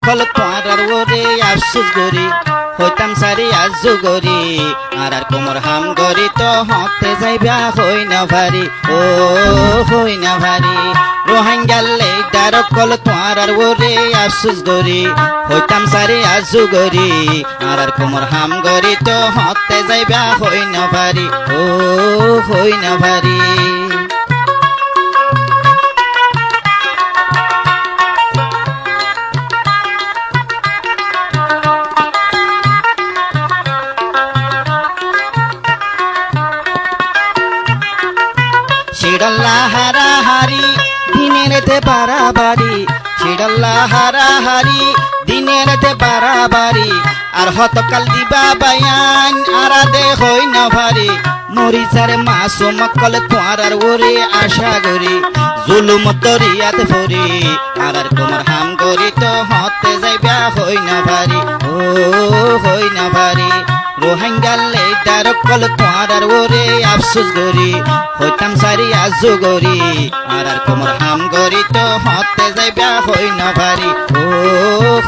Call তোয়ারার ওরে আফসোস গরি হইতাম সারি আজু গরি আর কোমর হাম গরি তো হতে যাইবা হই না ভারি ও হই না ভারি রোহিঙ্গালে ডার কল তোয়ারার ওরে আফসোস গরি হইতাম সারি আজু গরি আর কোমর হাম গরি তো হতে যাইবা হই না ভারি ও হই না ভারি ছিড়ল্লা হারা হারি দিনেরতে বাড়াবাড়ি ছিড়ল্লা হারা হারি দিনেরতে বাড়াবাড়ি আর হতকাল দিবা বায়ান আরা দে হই না ভারি মরিচারে মাসুম কল তোয়ারার ওরে আশা গরি জুলুম দরিয়াতে ফরি আর কোমর হাম গরি তো হতে যাইবা হই না ভারি ও হই না ভারি রোহিঙ্গালে ডার কল তোয়ারার ওরে আফসোস গরি হইতাম সারি আজু গরি আর কোমর হাম গরি তো হতে যাইবা হই না ভারি ও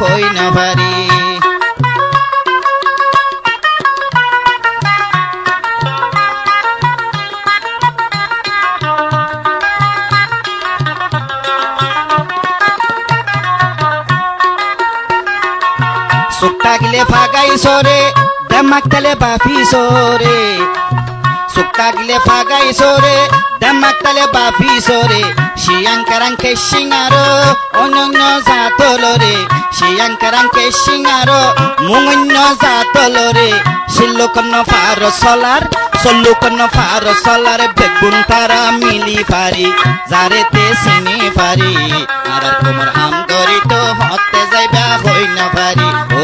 হই না ভারি সুক্তা গিলে ফাগাই সরে দেমাক তালে বাফি সরে সুক্তা গিলে ফাগাই সরে দেমাক তালে বাফি সরে শিয়াঙ্কারাঙ্কে সিঙ্গারো অনন্য জাতলরে শিয়াঙ্কারাঙ্কে সিঙ্গারো মুঙ্গন্য জাতলরে শিল্লকন্ন ফার সলার সল্লুকন্ন ফার সলার বেগুন তারা মিলি পারি যারেতে চিনি পারি আর কোমর হাম গরি তো হতে যাইবা হই না পারি ও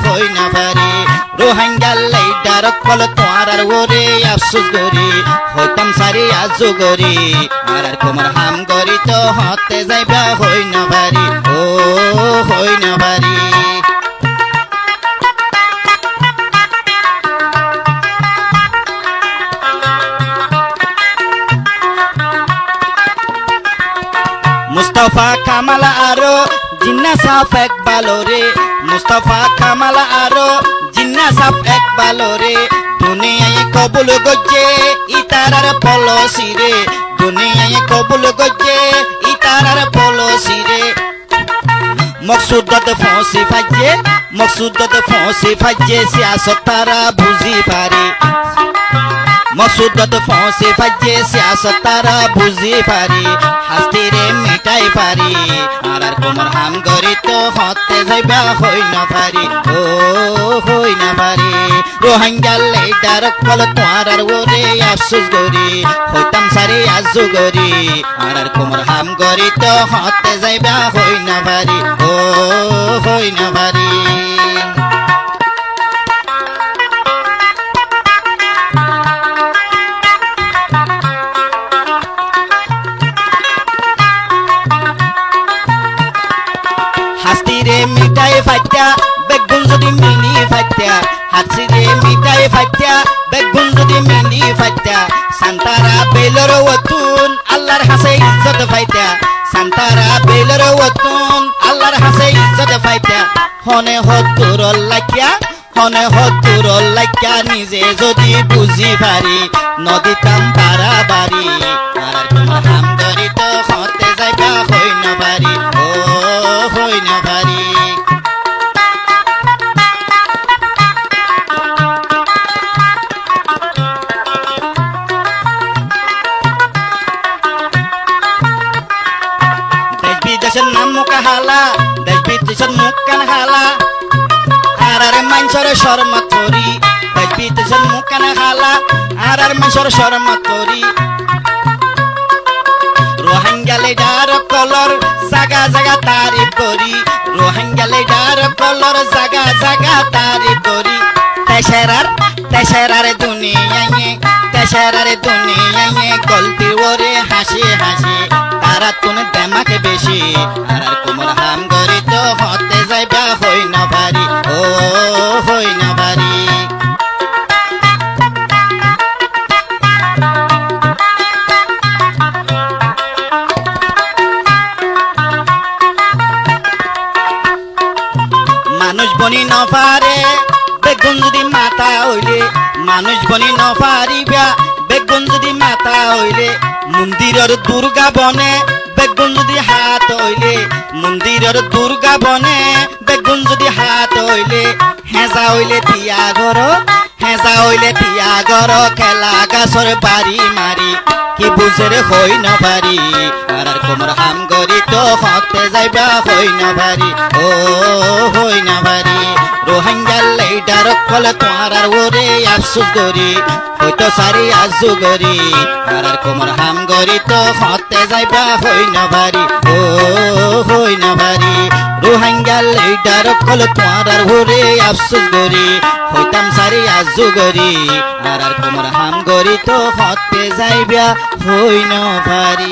হই না পারি রোহিঙ্গালে ডার কল তোয়ারার ওরে আফসোস গরি হইতাম সারি আজু গরি আর কোমর হাম গরি তো হতে যাইবা হই না পারি ও হই না পারি মুস্তাফা কামাল আরো জিন্না সাফ এক বালোরে মুস্তাফা কামাল আরো জিন্না সাফ এক বালোরে দুনিয়ায় কবুল গজ্জে ইতারার পলসি রে দুনিয়ায় কবুল গজ্জে ইতারার পলসি রে মকসুদত ফসি ফাজে সিয়াসত তারা বুঝি পারে মকসুদত ফসি ফাজে সিয়াসত তারা বুঝি পারে হাস্তিরে মিটাই পারি আর কোমর হাম গরি তো হতে যাইবা হই না পারি ও হই না পারি রোহিঙ্গালে ডার কল তোয়ারার ওরে আফসোস গরি হইতাম সারি আজু গরি আর কোমর হাম গরি তো হতে যাইবা হই না পারি ও হই না পারি হাস্তিরে মিটাই ফাইটা বেগুন যদি মিলি ফাইটা হাসিরে মিটাই ফাইটা বেগুন যদি মিলি ফাইটা সান্তারা বেলর ওতুন আল্লাহর হাসে ইজ্জত ফাইটা সান্তারা বেলর ওতুন আল্লাহর হাসে ইজ্জত ফাইটা হনে হতুর লাইকা নিজে যদি বুঝি পারি নদীতাম বাড়াবাড়ি আর তোমার হাম গরি তো হতে যাইবা হই না পারি ও হই না পারি দেশ বিদেশের নাম মুখা হালা দেশ বিদেশের মুখ কান হালা আর মাইনসর শর্মা তরি দেশ বিদেশের মুখ কান হালা আর মাইনসর শর্মা তরি রোহিঙ্গালে ডার কলর জাগা জাগা তারিফ করি রোহিঙ্গালে ডার কলর জাগা জাগা তারিফ করি তেসেরার দুনিয়ায় গলতি ওরে হাসি হাসি তারা তুমি দেমাকে বেশি আর কোমর হাম গরি তো হতে যাইবা হই না পারি ও হই না পারি বনি নপারে বেগুন যদি মাথা হইলে মানুষ বনি নপারিবা বেগুন যদি মাথা হইলে মন্দিরের দুর্গা বনে বেগুন যদি হাত হইলে মন্দিরের দুর্গা বনে বেগুন যদি হাত হইলে হেঁজা হইলে তিয়া ঘর হেঁজা হইলে তিয়া ঘর খেলা গাছর বাড়ি মারি কি বুঝের হই নভারি আর কোমর হাম গরি তো হতে যাইবা হই নভারি ও হই নভারি রোহিঙ্গার লেডার কলে তোমার আর ওরে আফসুস গরি হইতো সারি আজু গরি আর কোমর হাম গরি তো হতে যাইবা হই নভারি ও হই নভারি রোহিঙ্গার লেডার কলে তোমার আর ওরে আফসুস গরি হইতাম সারি আজু গরি আর কোমর হাম গরি তো হতে যাইবা হই নভারি।